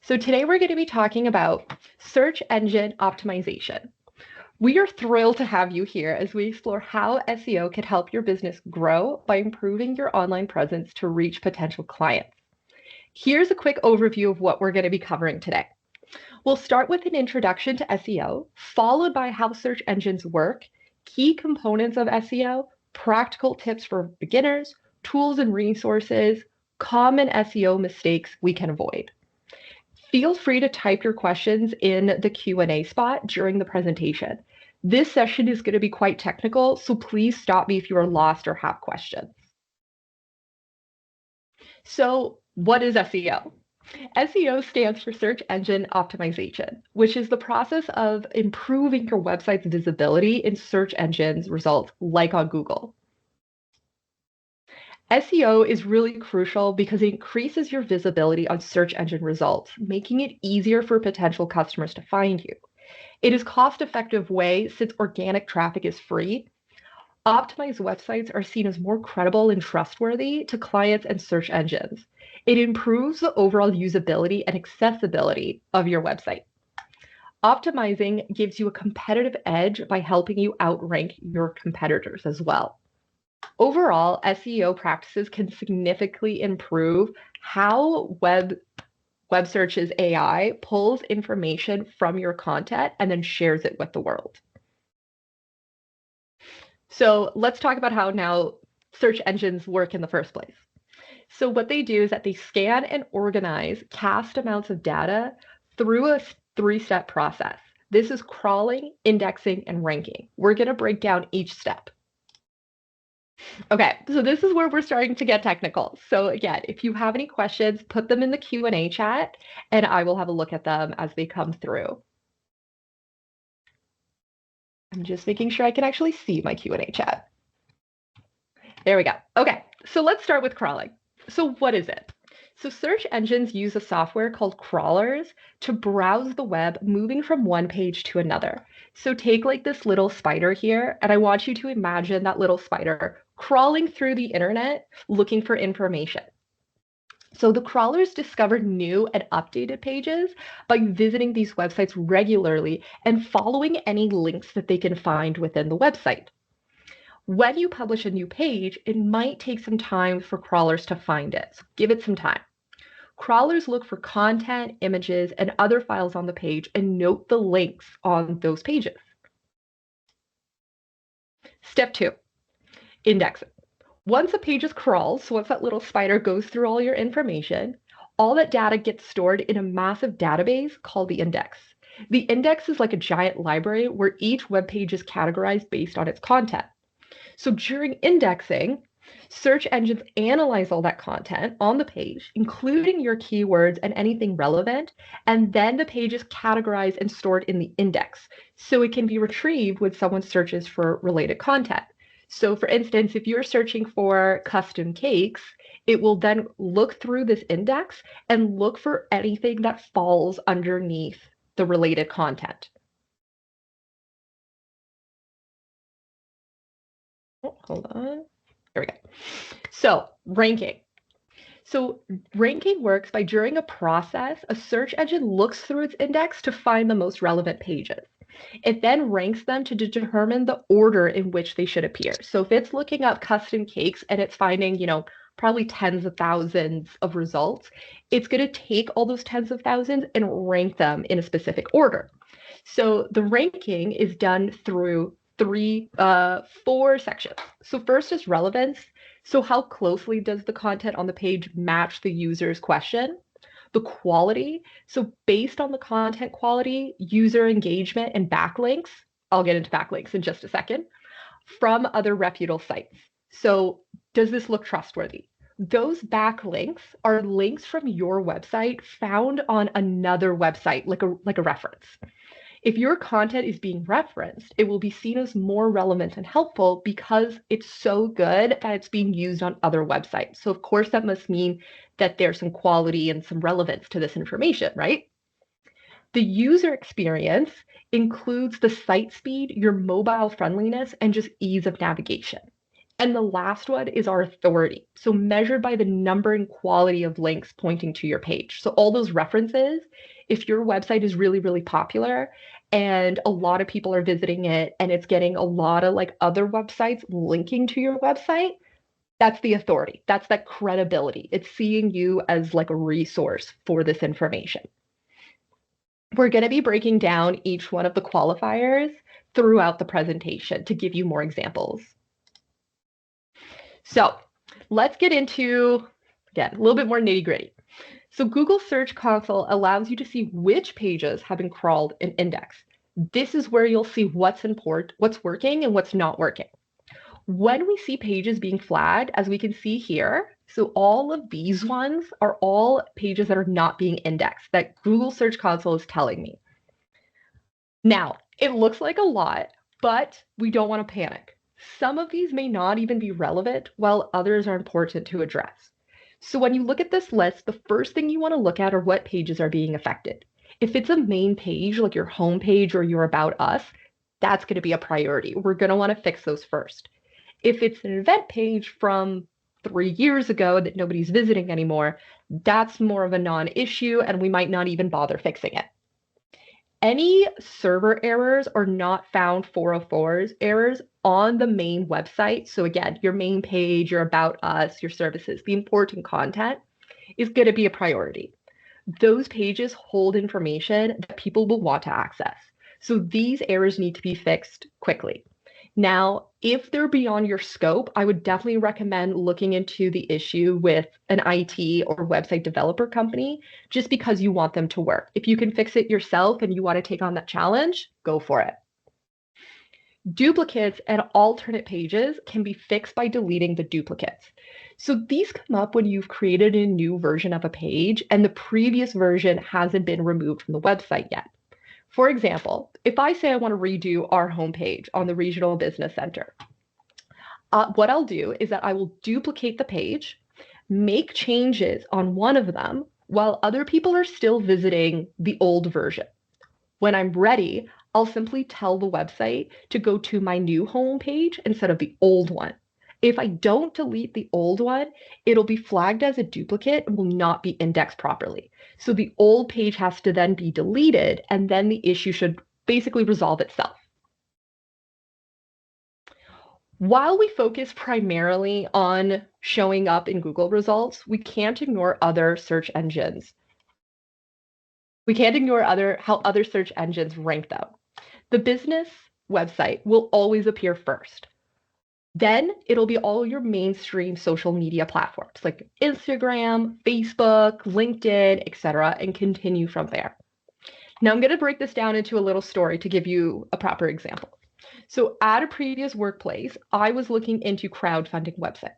So today we're going to be talking about search engine optimization. We are thrilled to have you here as we explore how SEO can help your business grow by improving your online presence to reach potential clients. Here's a quick overview of what we're going to be covering today. We'll start with an introduction to SEO, followed by how search engines work, key components of SEO, practical tips for beginners, tools and resources, common SEO mistakes we can avoid. Feel free to type your questions in the Q&A spot during the presentation. This session is going to be quite technical, so please stop me if you are lost or have questions. So, what is SEO? SEO stands for Search Engine Optimization, which is the process of improving your website's visibility in search engines results like on Google. SEO is really crucial because it increases your visibility on search engine results, making it easier for potential customers to find you. It is a cost-effective way since organic traffic is free. Optimized websites are seen as more credible and trustworthy to clients and search engines. It improves the overall usability and accessibility of your website. Optimizing gives you a competitive edge by helping you outrank your competitors as well. Overall, SEO practices can significantly improve how web search's AI pulls information from your content and then shares it with the world. So let's talk about how now search engines work in the first place. So what they do is that they scan and organize vast amounts of data through a three-step process. This is crawling, indexing, and ranking. We're going to break down each step. Okay, so this is where we're starting to get technical. So again, if you have any questions, put them in the Q&A chat, and I will have a look at them as they come through. I'm just making sure I can actually see my Q&A chat. There we go. Okay, so let's start with crawling. So what is it? So search engines use a software called crawlers to browse the web, moving from one page to another. So take like this little spider here, and I want you to imagine that little spider crawling through the internet looking for information. So the crawlers discover new and updated pages by visiting these websites regularly and following any links that they can find within the website. When you publish a new page, it might take some time for crawlers to find it. So give it some time. Crawlers look for content, images, and other files on the page and note the links on those pages. Step 2, indexing. Once a page is crawled, so once that little spider goes through all your information, all that data gets stored in a massive database called the index. The index is like a giant library where each web page is categorized based on its content. So during indexing, search engines analyze all that content on the page, including your keywords and anything relevant, and then the page is categorized and stored in the index, so it can be retrieved when someone searches for related content. So for instance, if you're searching for custom cakes, it will then look through this index and look for anything that falls underneath the related content. Oh, hold on. There we go. So ranking. So ranking works by during a process, a search engine looks through its index to find the most relevant pages. It then ranks them to determine the order in which they should appear. So if it's looking up custom cakes and it's finding, probably tens of thousands of results, it's going to take all those tens of thousands and rank them in a specific order. So the ranking is done through four sections. So first is relevance. So how closely does the content on the page match the user's question? The quality. So based on the content quality, user engagement, and backlinks, I'll get into backlinks in just a second, from other reputable sites. So does this look trustworthy? Those backlinks are links from your website found on another website, like a reference. If your content is being referenced, it will be seen as more relevant and helpful because it's so good that it's being used on other websites. So of course, that must mean that there's some quality and some relevance to this information, right? The user experience includes the site speed, your mobile friendliness, and just ease of navigation. And the last one is our authority. So measured by the number and quality of links pointing to your page. So all those references, if your website is really, really popular and a lot of people are visiting it and it's getting a lot of like other websites linking to your website, that's the authority. That's that credibility. It's seeing you as like a resource for this information. We're going to be breaking down each one of the qualifiers throughout the presentation to give you more examples. So let's get into, again, a little bit more nitty gritty. So Google Search Console allows you to see which pages have been crawled and indexed. This is where you'll see what's working and what's not working. When we see pages being flagged, as we can see here, so all of these ones are all pages that are not being indexed, that Google Search Console is telling me. Now, it looks like a lot, but we don't want to panic. Some of these may not even be relevant, while others are important to address. So when you look at this list, the first thing you want to look at are what pages are being affected. If it's a main page, like your home page or your About Us, that's going to be a priority. We're going to want to fix those first. If it's an event page from 3 years ago that nobody's visiting anymore, that's more of a non-issue and we might not even bother fixing it. Any server errors or not found 404s errors on the main website, so again, your main page, your About Us, your services, the important content is going to be a priority. Those pages hold information that people will want to access. So these errors need to be fixed quickly. Now, if they're beyond your scope, I would definitely recommend looking into the issue with an IT or website developer company, just because you want them to work. If you can fix it yourself and you want to take on that challenge, go for it. Duplicates and alternate pages can be fixed by deleting the duplicates. So these come up when you've created a new version of a page and the previous version hasn't been removed from the website yet. For example, if I say I want to redo our homepage on the Regional Business Center, what I'll do is that I will duplicate the page, make changes on one of them while other people are still visiting the old version. When I'm ready, I'll simply tell the website to go to my new homepage instead of the old one. If I don't delete the old one, it'll be flagged as a duplicate and will not be indexed properly. So the old page has to then be deleted, and then the issue should basically resolve itself. While we focus primarily on showing up in Google results, we can't ignore other search engines. We can't ignore how other search engines rank though. The business website will always appear first. Then it'll be all your mainstream social media platforms like Instagram, Facebook, LinkedIn, etc., and continue from there. Now I'm going to break this down into a little story to give you a proper example. So at a previous workplace, I was looking into crowdfunding websites.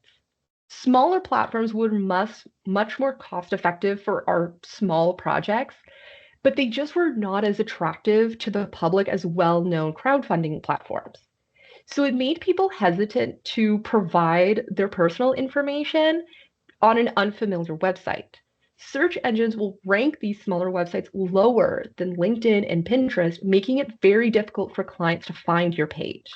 Smaller platforms were much more cost effective for our small projects, but they just were not as attractive to the public as well-known crowdfunding platforms. So it made people hesitant to provide their personal information on an unfamiliar website. Search engines will rank these smaller websites lower than LinkedIn and Pinterest, making it very difficult for clients to find your page.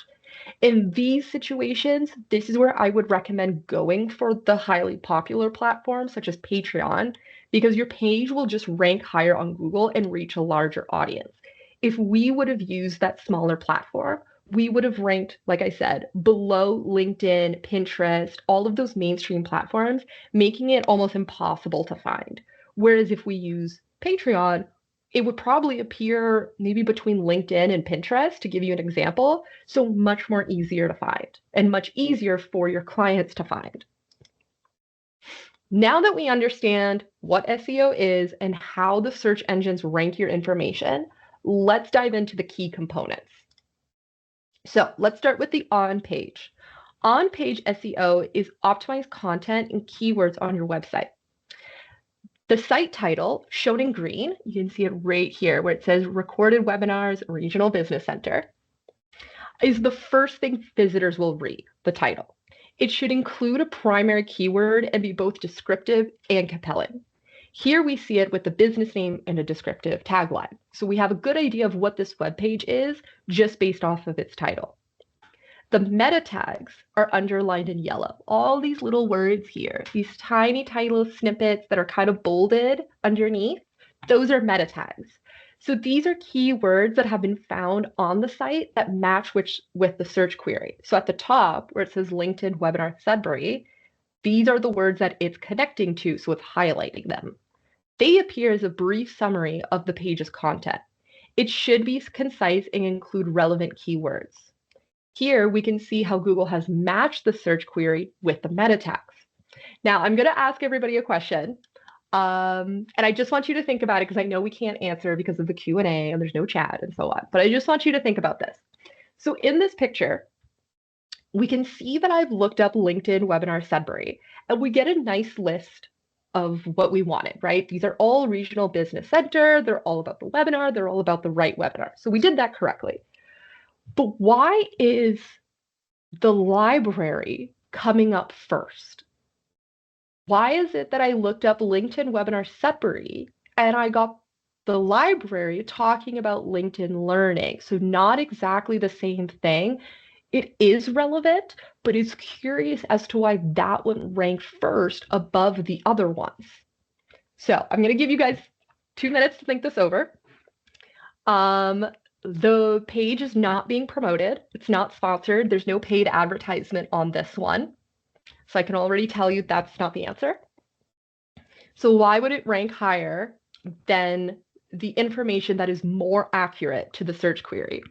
In these situations, this is where I would recommend going for the highly popular platforms such as Patreon, because your page will just rank higher on Google and reach a larger audience. If we would have used that smaller platform, we would have ranked, like I said, below LinkedIn, Pinterest, all of those mainstream platforms, making it almost impossible to find. Whereas if we use Patreon, it would probably appear maybe between LinkedIn and Pinterest, to give you an example, so much more easier to find and much easier for your clients to find. Now that we understand what SEO is and how the search engines rank your information, let's dive into the key components. So let's start with the on-page. On-page SEO is optimized content and keywords on your website. The site title, shown in green, you can see it right here where it says Recorded Webinars, Regional Business Center, is the first thing visitors will read, the title. It should include a primary keyword and be both descriptive and compelling. Here we see it with the business name and a descriptive tagline. So we have a good idea of what this web page is just based off of its title. The meta tags are underlined in yellow. All these little words here, these tiny, tiny little snippets that are kind of bolded underneath, those are meta tags. So these are keywords that have been found on the site that match with the search query. So at the top where it says LinkedIn webinar Sudbury, these are the words that it's connecting to, so it's highlighting them. They appear as a brief summary of the page's content. It should be concise and include relevant keywords. Here we can see how Google has matched the search query with the meta tags. Now I'm going to ask everybody a question. And I just want you to think about it because I know we can't answer because of the Q&A and there's no chat and so on. But I just want you to think about this. So in this picture, we can see that I've looked up LinkedIn webinar Sudbury, and we get a nice list of what we wanted, right? These are all regional business center. They're all about the webinar. They're all about the right webinar. So we did that correctly. But why is the library coming up first? Why is it that I looked up LinkedIn webinar Sudbury and I got the library talking about LinkedIn learning? So not exactly the same thing. It is relevant, but it's curious as to why that one ranked first above the other ones. So I'm going to give you guys 2 minutes to think this over. The page is not being promoted. It's not sponsored. There's no paid advertisement on this one. So I can already tell you that's not the answer. So why would it rank higher than the information that is more accurate to the search query?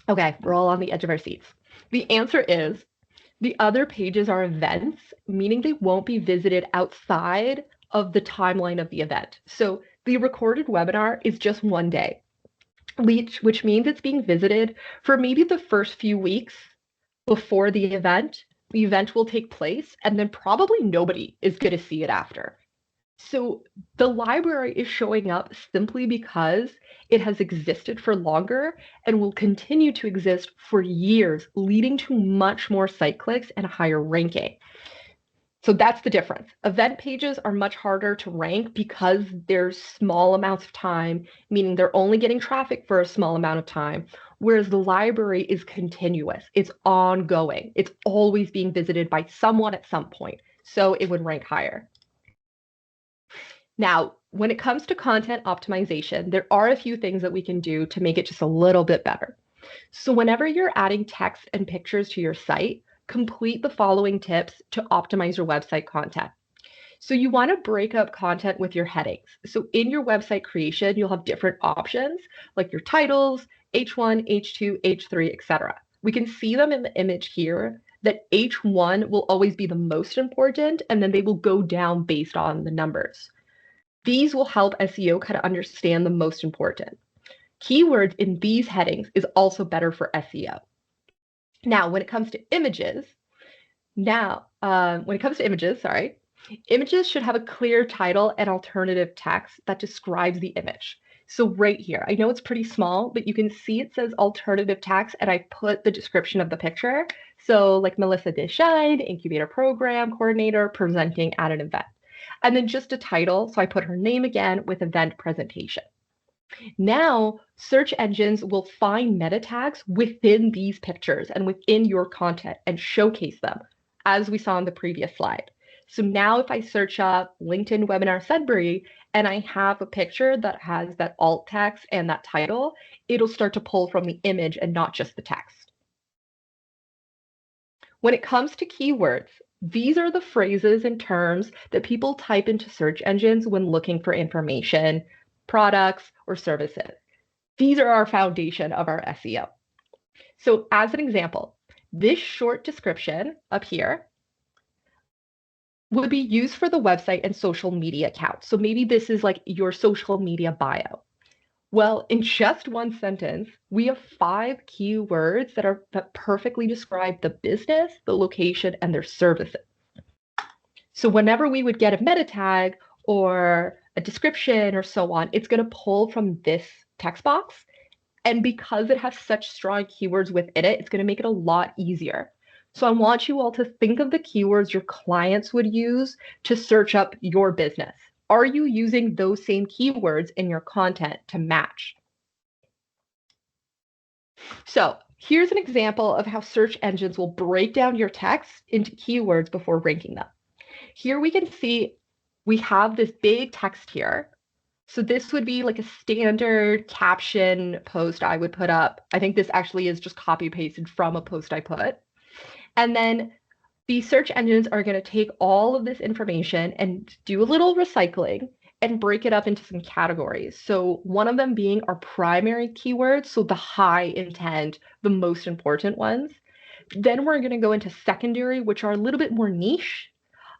Okay, we're all on the edge of our seats. The answer is the other pages are events, meaning they won't be visited outside of the timeline of the event. So the recorded webinar is just one day, which means it's being visited for maybe the first few weeks before the event. The event will take place, and then probably nobody is going to see it after. So the library is showing up simply because it has existed for longer and will continue to exist for years, leading to much more site clicks and higher ranking. So that's the difference. Event pages are much harder to rank because there's small amounts of time, meaning they're only getting traffic for a small amount of time, whereas the library is continuous. It's ongoing. It's always being visited by someone at some point. So it would rank higher. Now, when it comes to content optimization, there are a few things that we can do to make it just a little bit better. So whenever you're adding text and pictures to your site, complete the following tips to optimize your website content. So you want to break up content with your headings. So in your website creation, you'll have different options like your titles, H1, H2, H3, etc. We can see them in the image here that H1 will always be the most important, and then they will go down based on the numbers. These will help SEO kind of understand the most important. Keywords in these headings is also better for SEO. Now, when it comes to images, images should have a clear title and alternative text that describes the image. So right here, I know it's pretty small, but you can see it says alternative text, and I put the description of the picture. So like Melissa Deshine, incubator program coordinator, presenting at an event. And then just a title, so I put her name again with event presentation. Now, search engines will find meta tags within these pictures and within your content and showcase them, as we saw in the previous slide. So now if I search up LinkedIn webinar Sudbury and I have a picture that has that alt text and that title, it'll start to pull from the image and not just the text. When it comes to keywords, these are the phrases and terms that people type into search engines when looking for information, products, or services. These are our foundation of our SEO. So as an example, this short description up here would be used for the website and social media accounts. So maybe this is like your social media bio. Well, in just one sentence, we have 5 keywords that perfectly describe the business, the location, and their services. So whenever we would get a meta tag or a description or so on, it's going to pull from this text box. And because it has such strong keywords within it, it's going to make it a lot easier. So I want you all to think of the keywords your clients would use to search up your business. Are you using those same keywords in your content to match? So here's an example of how search engines will break down your text into keywords before ranking them. Here we can see we have this big text here. So this would be like a standard caption post I would put up. I think this actually is just copy pasted from a post I put. And then the search engines are going to take all of this information and do a little recycling and break it up into some categories. So one of them being our primary keywords, so the high intent, the most important ones. Then we're going to go into secondary, which are a little bit more niche.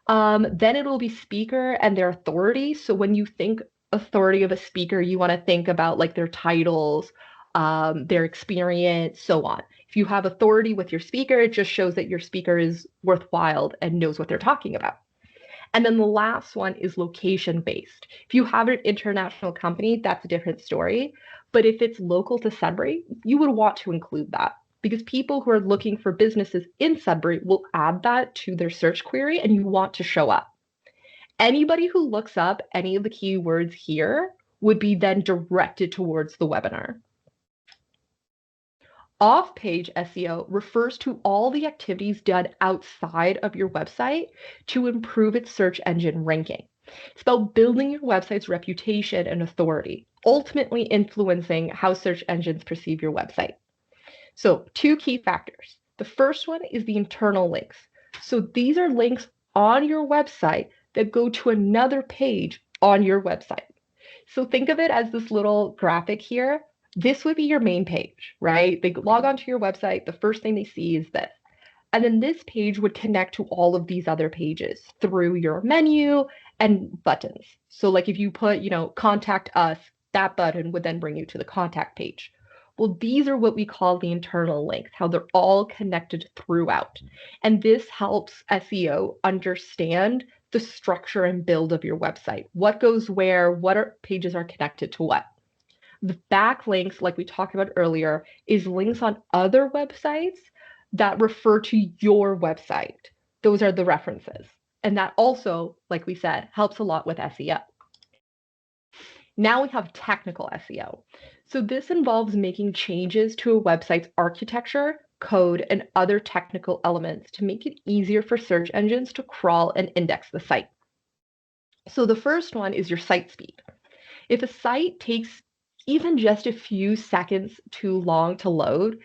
Then it'll be speaker and their authority. So when you think authority of a speaker, you want to think about like their titles, their experience, so on. If you have authority with your speaker, it just shows that your speaker is worthwhile and knows what they're talking about. And then the last one is location based. If you have an international company, that's a different story. But if it's local to Sudbury, you would want to include that because people who are looking for businesses in Sudbury will add that to their search query and you want to show up. Anybody who looks up any of the keywords here would be then directed towards the webinar. Off-page SEO refers to all the activities done outside of your website to improve its search engine ranking. It's about building your website's reputation and authority, ultimately influencing how search engines perceive your website. So, two key factors. The first one is the internal links. So these are links on your website that go to another page on your website. So think of it as this little graphic here. This would be your main page, right? They log onto your website. The first thing they see is this. And then this page would connect to all of these other pages through your menu and buttons. So like if you put, contact us, that button would then bring you to the contact page. Well, these are what we call the internal links, how they're all connected throughout. And this helps SEO understand the structure and build of your website. What goes where, pages are connected to what. The backlinks, like we talked about earlier, is links on other websites that refer to your website. Those are the references. And that also, like we said, helps a lot with SEO. Now we have technical SEO. So this involves making changes to a website's architecture, code, and other technical elements to make it easier for search engines to crawl and index the site. So the first one is your site speed. If a site takes even just a few seconds too long to load,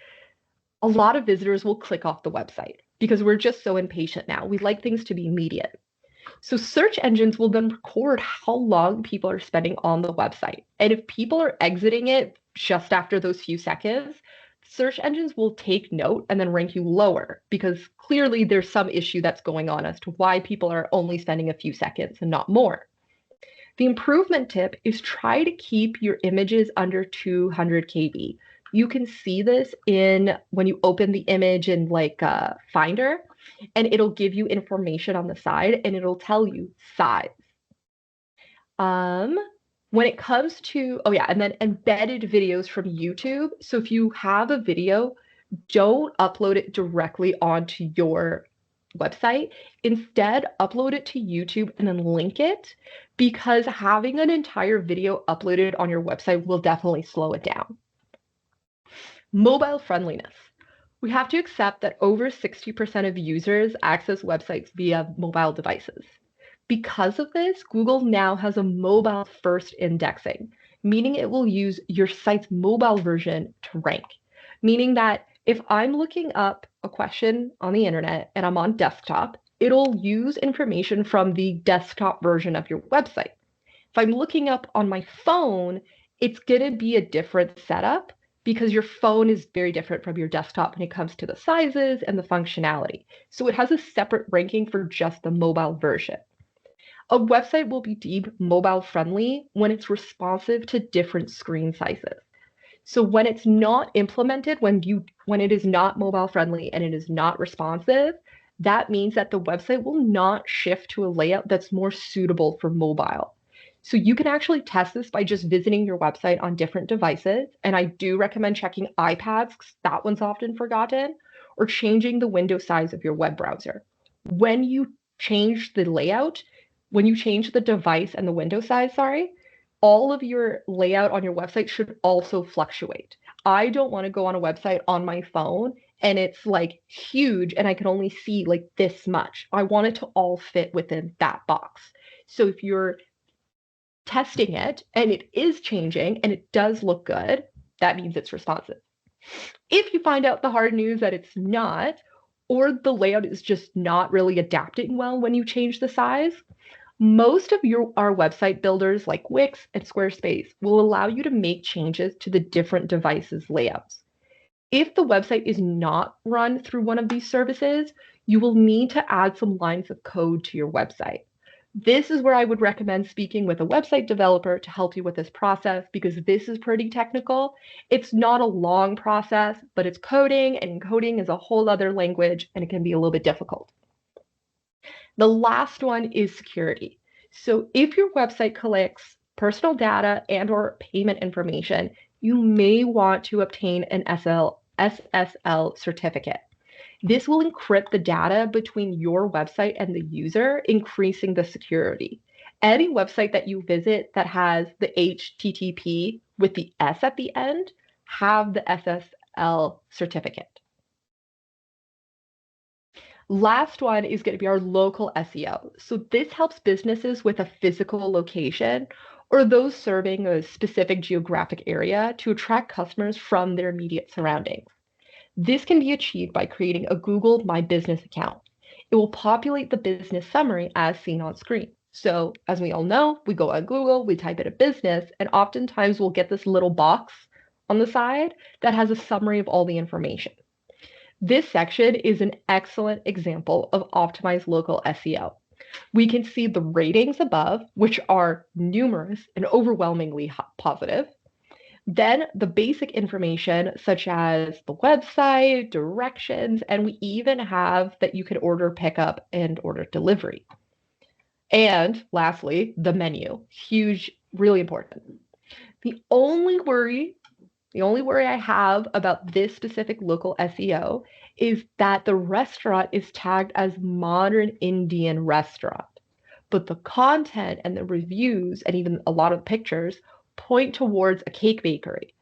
a lot of visitors will click off the website because we're just so impatient now. We like things to be immediate. So search engines will then record how long people are spending on the website. And if people are exiting it just after those few seconds, search engines will take note and then rank you lower because clearly there's some issue that's going on as to why people are only spending a few seconds and not more. The improvement tip is try to keep your images under 200 KB. You can see this when you open the image in Finder, and it'll give you information on the side and it'll tell you size. When it comes to, and then embedded videos from YouTube. So if you have a video, don't upload it directly onto your website. Instead, upload it to YouTube and then link it because having an entire video uploaded on your website will definitely slow it down. Mobile friendliness. We have to accept that over 60% of users access websites via mobile devices. Because of this, Google now has a mobile first indexing, meaning it will use your site's mobile version to rank, meaning that if I'm looking up a question on the internet and I'm on desktop, it'll use information from the desktop version of your website. If I'm looking up on my phone, it's going to be a different setup because your phone is very different from your desktop when it comes to the sizes and the functionality. So it has a separate ranking for just the mobile version. A website will be deemed mobile friendly when it's responsive to different screen sizes. So when it's not implemented, when it is not mobile friendly and it is not responsive, that means that the website will not shift to a layout that's more suitable for mobile. So you can actually test this by just visiting your website on different devices. And I do recommend checking iPads, because that one's often forgotten, or changing the window size of your web browser. When you change the layout, when you change the device and the window size, all of your layout on your website should also fluctuate. I don't want to go on a website on my phone and it's like huge and I can only see like this much. I want it to all fit within that box. So if you're testing it and it is changing and it does look good, that means it's responsive. If you find out the hard news that it's not, or the layout is just not really adapting well when you change the size, most of our website builders like Wix and Squarespace will allow you to make changes to the different devices' layouts. If the website is not run through one of these services, you will need to add some lines of code to your website. This is where I would recommend speaking with a website developer to help you with this process because this is pretty technical. It's not a long process, but it's coding, and coding is a whole other language and it can be a little bit difficult. The last one is security. So if your website collects personal data and or payment information, you may want to obtain an SSL certificate. This will encrypt the data between your website and the user, increasing the security. Any website that you visit that has the HTTP with the S at the end, have the SSL certificate. Last one is going to be our local SEO. So this helps businesses with a physical location or those serving a specific geographic area to attract customers from their immediate surroundings. This can be achieved by creating a Google My Business account. It will populate the business summary as seen on screen. So as we all know, we go on Google, we type in a business, and oftentimes we'll get this little box on the side that has a summary of all the information. This section is an excellent example of optimized local SEO. We can see the ratings above, which are numerous and overwhelmingly positive. Then the basic information such as the website, directions, and we even have that you can order pickup and order delivery. And lastly, the menu. Huge, really important. The only worry I have about this specific local SEO is that the restaurant is tagged as modern Indian restaurant, but the content and the reviews and even a lot of pictures point towards a cake bakery.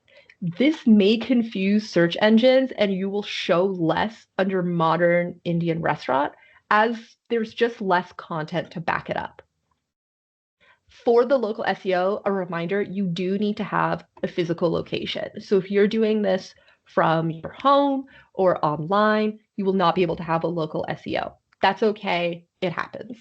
This may confuse search engines and you will show less under modern Indian restaurant as there's just less content to back it up. For the local SEO, a reminder, you do need to have a physical location. So if you're doing this from your home or online, you will not be able to have a local SEO. That's okay, it happens.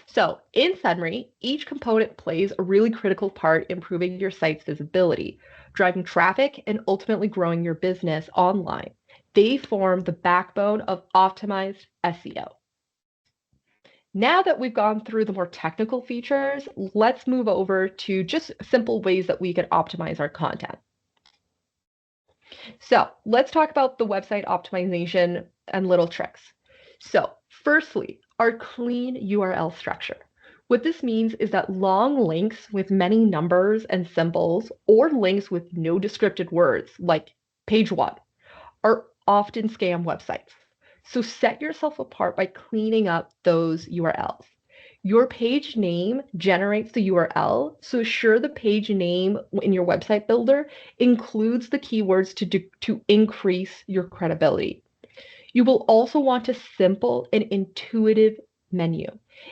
So in summary, each component plays a really critical part in improving your site's visibility, driving traffic, and ultimately growing your business online. They form the backbone of optimized SEO. Now that we've gone through the more technical features, let's move over to just simple ways that we can optimize our content. So let's talk about the website optimization and little tricks. So firstly, our clean URL structure. What this means is that long links with many numbers and symbols or links with no descriptive words like page 1 are often scam websites. So set yourself apart by cleaning up those URLs. Your page name generates the URL, so ensure the page name in your website builder includes the keywords to increase your credibility. You will also want a simple and intuitive menu.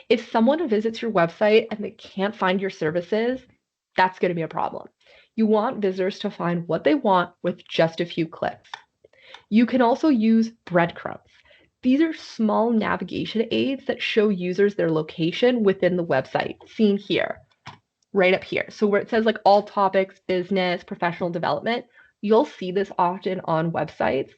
If someone visits your website and they can't find your services, that's going to be a problem. You want visitors to find what they want with just a few clicks. You can also use breadcrumbs. These are small navigation aids that show users their location within the website, seen here, right up here. So where it says like all topics, business, professional development, you'll see this often on websites.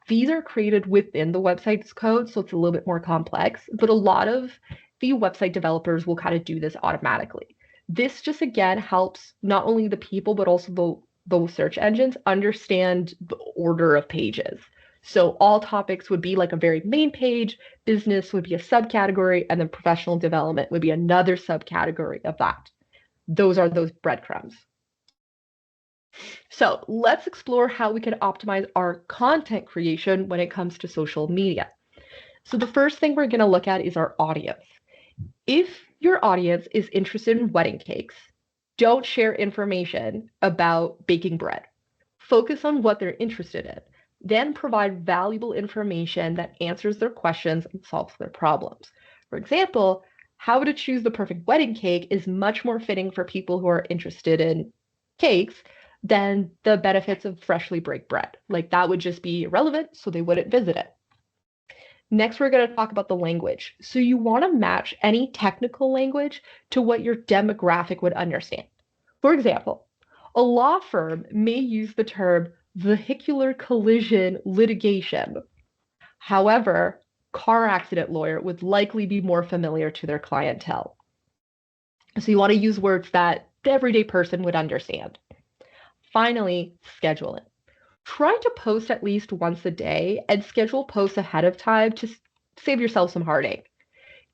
These are created within the website's code, so it's a little bit more complex, but a lot of the website developers will kind of do this automatically. This just, again, helps not only the people, but also the search engines understand the order of pages. So all topics would be like a very main page, business would be a subcategory, and then professional development would be another subcategory of that. Those are those breadcrumbs. So let's explore how we can optimize our content creation when it comes to social media. So the first thing we're going to look at is our audience. If your audience is interested in wedding cakes, Don't share information about baking bread. Focus on what they're interested in. Then provide valuable information that answers their questions and solves their problems. For example, how to choose the perfect wedding cake is much more fitting for people who are interested in cakes than the benefits of freshly baked bread. Like that would just be irrelevant, so they wouldn't visit it. Next, we're going to talk about the language. So you want to match any technical language to what your demographic would understand. For example, a law firm may use the term vehicular collision litigation. However, car accident lawyer would likely be more familiar to their clientele. So you want to use words that the everyday person would understand. Finally, scheduling. Try to post at least once a day and schedule posts ahead of time to save yourself some heartache.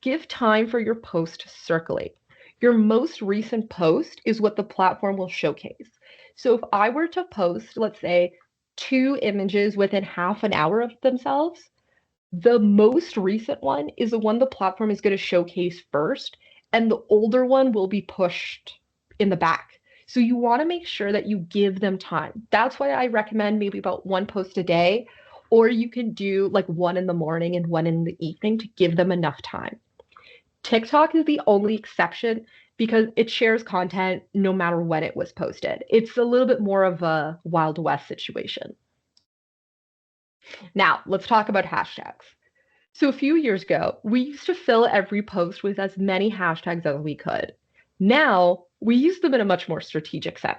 Give time for your post to circulate. Your most recent post is what the platform will showcase. So if I were to post, let's say, 2 images within half an hour of themselves, the most recent one is the one the platform is going to showcase first, and the older one will be pushed in the back. So you want to make sure that you give them time. That's why I recommend maybe about 1 post a day, or you can do like 1 in the morning and 1 in the evening to give them enough time. TikTok is the only exception because it shares content no matter when it was posted. It's a little bit more of a Wild West situation. Now, let's talk about hashtags. So a few years ago, we used to fill every post with as many hashtags as we could. Now, we use them in a much more strategic sense.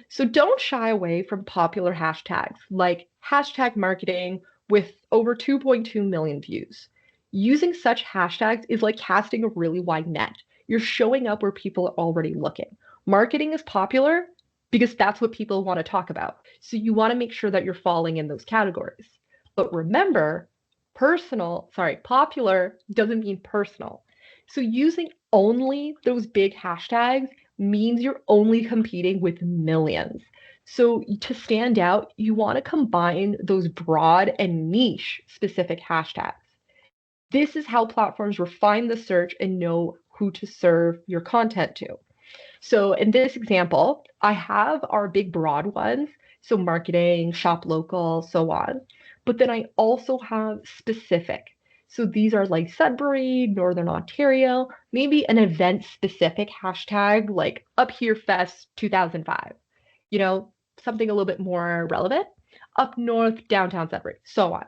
So don't shy away from popular hashtags like hashtag marketing with over 2.2 million views. Using such hashtags is like casting a really wide net. You're showing up where people are already looking. Marketing is popular because that's what people want to talk about. So you want to make sure that you're falling in those categories. But remember, popular doesn't mean personal. So using only those big hashtags means you're only competing with millions. So to stand out, you want to combine those broad and niche specific hashtags. This is how platforms refine the search and know who to serve your content to. So in this example, I have our big broad ones, so marketing, shop local, so on. But then I also have specific. So these are like Sudbury, Northern Ontario, maybe an event specific hashtag like Up Here Fest 2005. You know, something a little bit more relevant. Up north, downtown Sudbury, so on.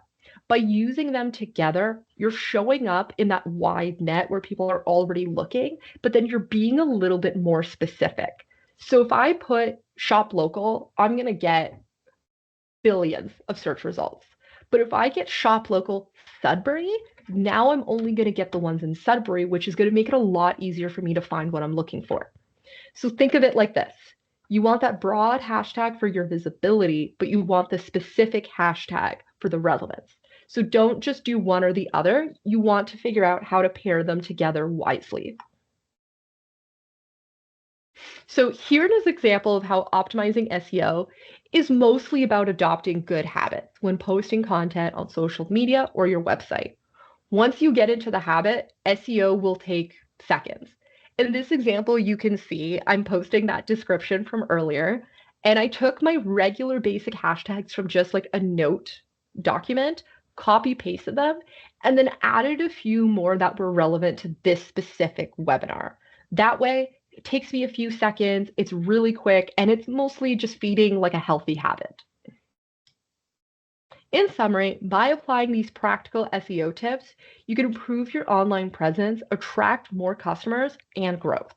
By using them together, you're showing up in that wide net where people are already looking, but then you're being a little bit more specific. So if I put shop local, I'm going to get billions of search results. But if I get shop local Sudbury, now I'm only going to get the ones in Sudbury, which is going to make it a lot easier for me to find what I'm looking for. So think of it like this. You want that broad hashtag for your visibility, but you want the specific hashtag for the relevance. So don't just do one or the other. You want to figure out how to pair them together wisely. So here is an example of how optimizing SEO is mostly about adopting good habits when posting content on social media or your website. Once you get into the habit, SEO will take seconds. In this example, you can see I'm posting that description from earlier, and I took my regular basic hashtags from just like a note document, copy pasted them, and then added a few more that were relevant to this specific webinar. That way, it takes me a few seconds, it's really quick, and it's mostly just feeding like a healthy habit. In summary, by applying these practical SEO tips, you can improve your online presence, attract more customers, and growth.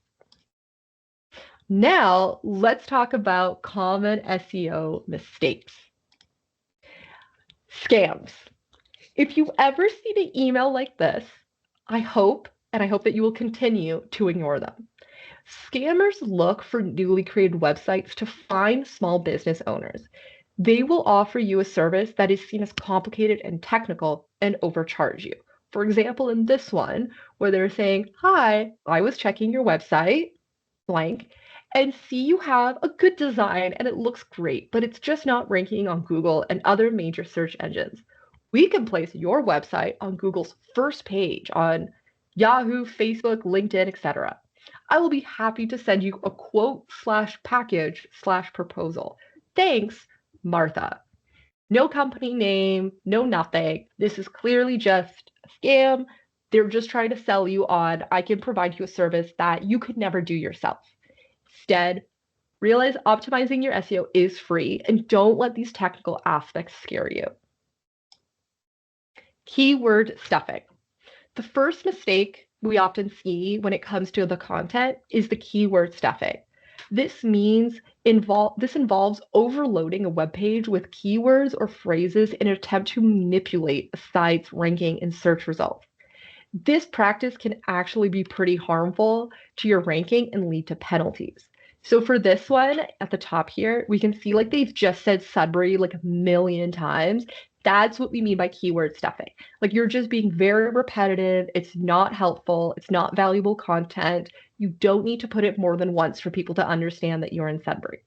Now, let's talk about common SEO mistakes. Scams. If you've ever seen an email like this, I hope that you will continue to ignore them. Scammers look for newly created websites to find small business owners. They will offer you a service that is seen as complicated and technical and overcharge you. For example, in this one, where they're saying, "Hi, I was checking your website, blank, and see you have a good design and it looks great, but it's just not ranking on Google and other major search engines. We can place your website on Google's first page on Yahoo, Facebook, LinkedIn, etc. I will be happy to send you a quote/package/proposal. Thanks, Martha. No company name, no nothing. This is clearly just a scam. They're just trying to sell you on, I can provide you a service that you could never do yourself. Instead, realize optimizing your SEO is free and don't let these technical aspects scare you. Keyword stuffing. The first mistake we often see when it comes to the content is the keyword stuffing. This involves overloading a web page with keywords or phrases in an attempt to manipulate a site's ranking and search results. This practice can actually be pretty harmful to your ranking and lead to penalties. So for this one at the top here, we can see like they've just said Sudbury like a million times. That's what we mean by keyword stuffing. Like you're just being very repetitive. It's not helpful. It's not valuable content. You don't need to put it more than once for people to understand that you're in Sudbury.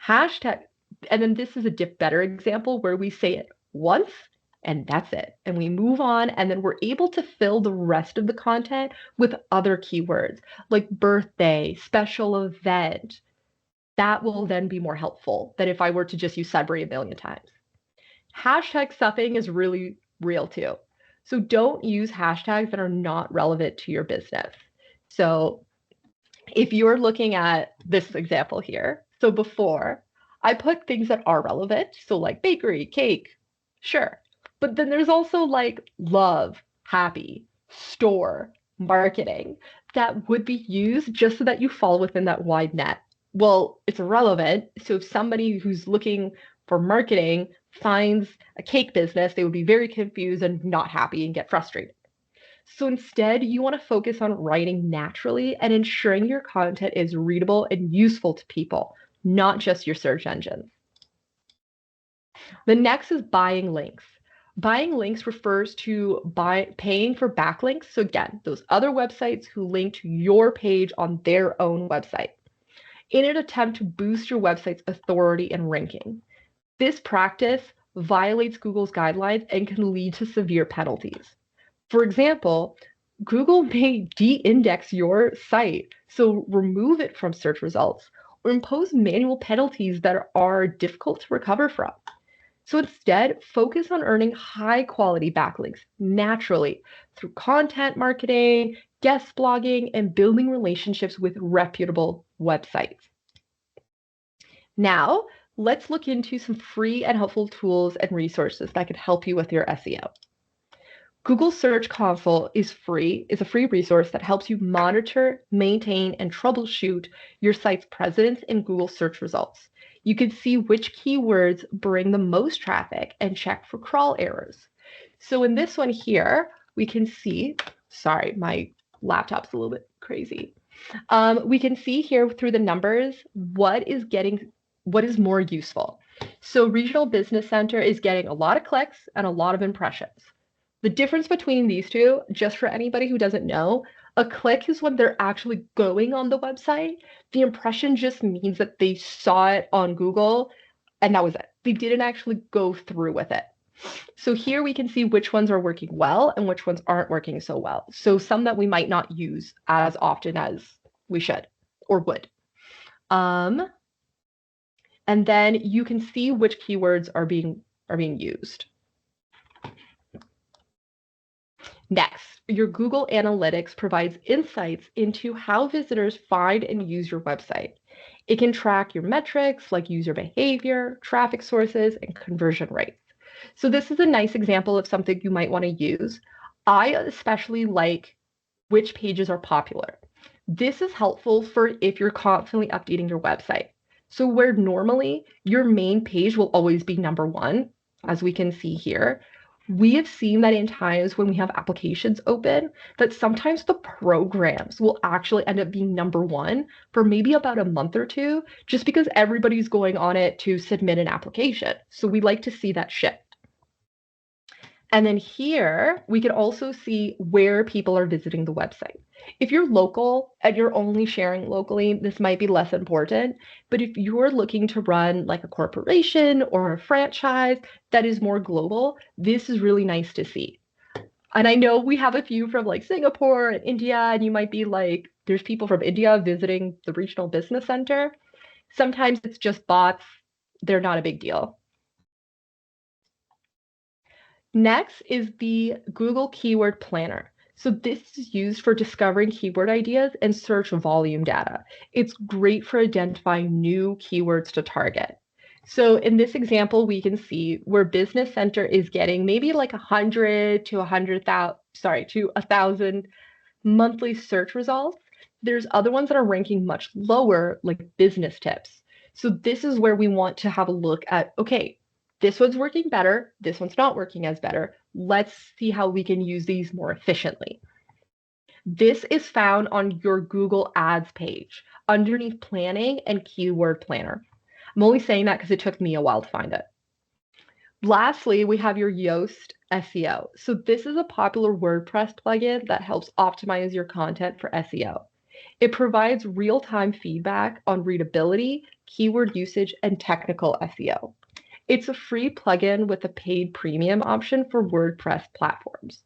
Hashtag, and then this is a better example where we say it once and that's it. And we move on, and then we're able to fill the rest of the content with other keywords like birthday, special event. That will then be more helpful than if I were to just use Sudbury a million times. Hashtag stuffing is really real too. So don't use hashtags that are not relevant to your business. So if you're looking at this example here, so before I put things that are relevant, so like bakery, cake, sure. But then there's also like love, happy, store, marketing that would be used just so that you fall within that wide net. Well, it's irrelevant. So if somebody who's looking for marketing finds a cake business, they would be very confused and not happy and get frustrated. So instead, you want to focus on writing naturally and ensuring your content is readable and useful to people, not just your search engines. The next is buying links. Buying links refers to paying for backlinks. So again, those other websites who link to your page on their own website in an attempt to boost your website's authority and ranking. This practice violates Google's guidelines and can lead to severe penalties. For example, Google may de-index your site, so remove it from search results, or impose manual penalties that are difficult to recover from. So instead, focus on earning high-quality backlinks naturally through content marketing, guest blogging, and building relationships with reputable websites. Now, let's look into some free and helpful tools and resources that can help you with your SEO. Google Search Console is a free resource that helps you monitor, maintain, and troubleshoot your site's presence in Google search results. You can see which keywords bring the most traffic and check for crawl errors. So in this one here, we can see, sorry, my laptop's a little bit crazy. We can see here through the numbers what is more useful. So Regional Business Center is getting a lot of clicks and a lot of impressions. The difference between these two, just for anybody who doesn't know, a click is when they're actually going on the website. The impression just means that they saw it on Google and that was it. They didn't actually go through with it. So here we can see which ones are working well and which ones aren't working so well. So some that we might not use as often as we should or would. And then you can see which keywords are being used. Next, your Google Analytics provides insights into how visitors find and use your website. It can track your metrics like user behavior, traffic sources, and conversion rates. So this is a nice example of something you might want to use. I especially like which pages are popular. This is helpful for if you're constantly updating your website. So where normally your main page will always be number one, as we can see here, we have seen that in times when we have applications open, that sometimes the programs will actually end up being number one for maybe about a month or two, just because everybody's going on it to submit an application. So we like to see that shift. And then here, we can also see where people are visiting the website. If you're local and you're only sharing locally, this might be less important. But if you're looking to run like a corporation or a franchise that is more global, this is really nice to see. And I know we have a few from like Singapore and India, and you might be like, there's people from India visiting the regional business center. Sometimes it's just bots. They're not a big deal. Next is the Google Keyword Planner. So this is used for discovering keyword ideas and search volume data. It's great for identifying new keywords to target. So in this example, we can see where Business Center is getting maybe like 100 to 100,000, to 1,000 monthly search results. There's other ones that are ranking much lower, like business tips. So this is where we want to have a look at, okay, this one's working better, this one's not working as better. Let's see how we can use these more efficiently. This is found on your Google Ads page underneath Planning and Keyword Planner. I'm only saying that because it took me a while to find it. Lastly, we have your Yoast SEO. So this is a popular WordPress plugin that helps optimize your content for SEO. It provides real-time feedback on readability, keyword usage, and technical SEO. It's a free plugin with a paid premium option for WordPress platforms.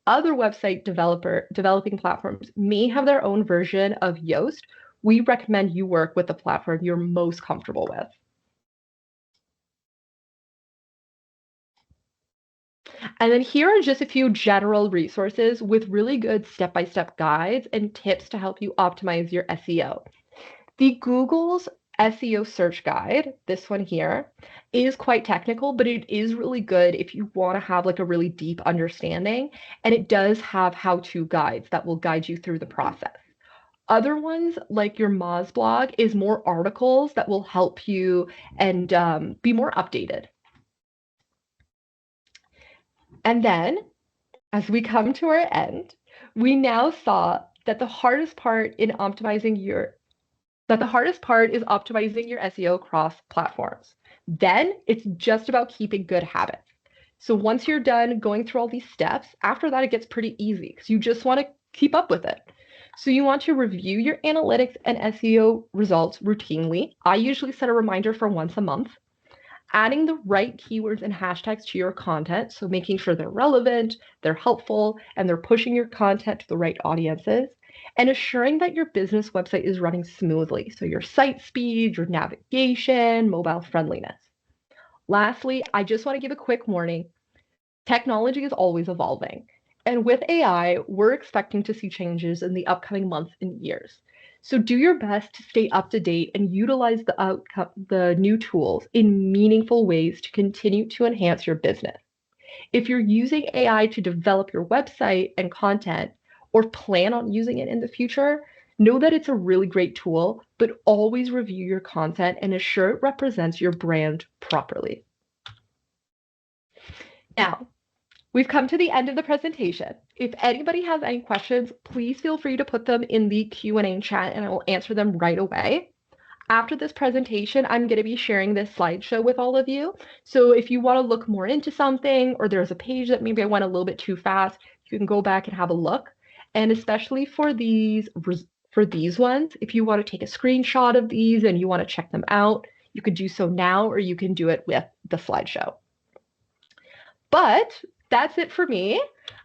Other website developing platforms may have their own version of Yoast. We recommend you work with the platform you're most comfortable with. And then here are just a few general resources with really good step-by-step guides and tips to help you optimize your SEO. The Google's SEO search guide, this one here, is quite technical, but it is really good if you want to have like a really deep understanding. And it does have how-to guides that will guide you through the process. Other ones, like your Moz blog, is more articles that will help you and be more updated. And then, as we come to our end, we now saw that the hardest part is optimizing your SEO across platforms. Then it's just about keeping good habits. So once you're done going through all these steps, after that, it gets pretty easy because you just want to keep up with it. So you want to review your analytics and SEO results routinely. I usually set a reminder for once a month. Adding the right keywords and hashtags to your content, so making sure they're relevant, they're helpful, and they're pushing your content to the right audiences, and assuring that your business website is running smoothly, so your site speed, your navigation, mobile friendliness. Lastly, I just want to give a quick warning. Technology is always evolving, and with AI, we're expecting to see changes in the upcoming months and years. So do your best to stay up to date and utilize the new tools in meaningful ways to continue to enhance your business. If you're using AI to develop your website and content or plan on using it in the future, know that it's a really great tool, but always review your content and ensure it represents your brand properly. Now, we've come to the end of the presentation. If anybody has any questions, please feel free to put them in the Q&A chat and I will answer them right away. After this presentation, I'm going to be sharing this slideshow with all of you. So if you want to look more into something or there's a page that maybe I went a little bit too fast, you can go back and have a look. And especially for these ones, if you want to take a screenshot of these and you want to check them out, you could do so now or you can do it with the slideshow. But that's it for me.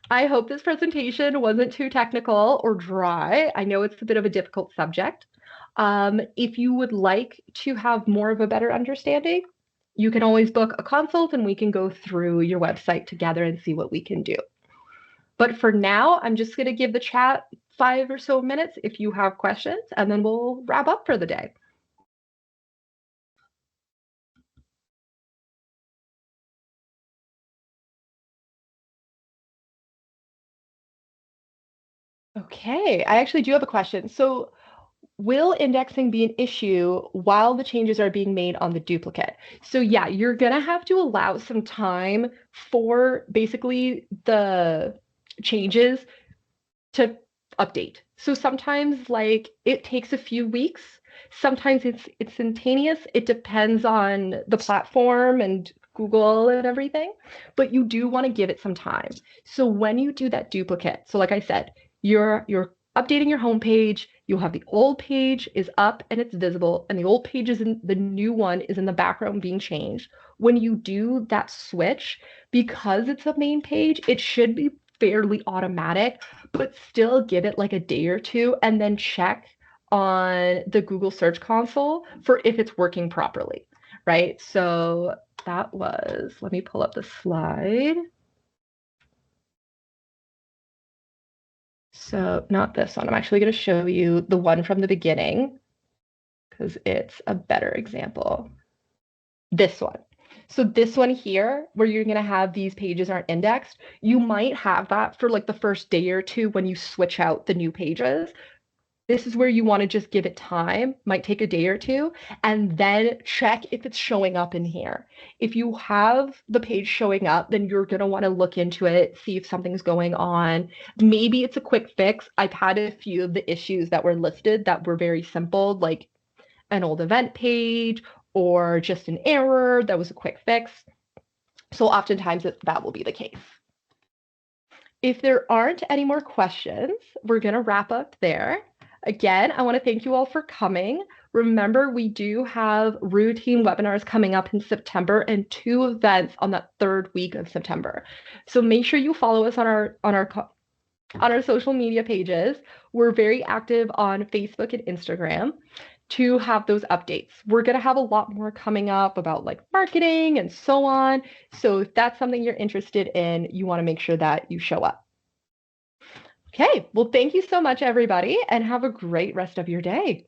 I hope this presentation wasn't too technical or dry. I know it's a bit of a difficult subject. If you would like to have more of a better understanding, you can always book a consult and we can go through your website together and see what we can do. But for now, I'm just going to give the chat 5 or so minutes if you have questions, and then we'll wrap up for the day. Okay, I actually do have a question. So will indexing be an issue while the changes are being made on the duplicate? So yeah, you're gonna have to allow some time for basically the changes to update. So sometimes like it takes a few weeks, sometimes it's instantaneous. It depends on the platform and Google and everything, but you do want to give it some time. So when you do that duplicate, so like I said, you're updating your homepage, you'll have the old page is up and it's visible, and the old page is in the new one is in the background being changed. When you do that switch, because it's a main page, it should be fairly automatic, but still give it like a day or two and then check on the Google Search Console for if it's working properly, right? So that was, let me pull up the slide. So not this one. I'm actually going to show you the one from the beginning because it's a better example. This one. So this one here, where you're going to have these pages aren't indexed, you might have that for like the first day or two when you switch out the new pages. This is where you want to just give it time, might take a day or two, and then check if it's showing up in here. If you have the page showing up, then you're going to want to look into it, see if something's going on. Maybe it's a quick fix. I've had a few of the issues that were listed that were very simple, like an old event page or just an error that was a quick fix. So oftentimes that will be the case. If there aren't any more questions, we're going to wrap up there. Again, I want to thank you all for coming. Remember, we do have routine webinars coming up in September and 2 events on that 3rd week of September. So make sure you follow us on our social media pages. We're very active on Facebook and Instagram to have those updates. We're going to have a lot more coming up about like marketing and so on. So if that's something you're interested in, you want to make sure that you show up. Okay, well, thank you so much, everybody, and have a great rest of your day.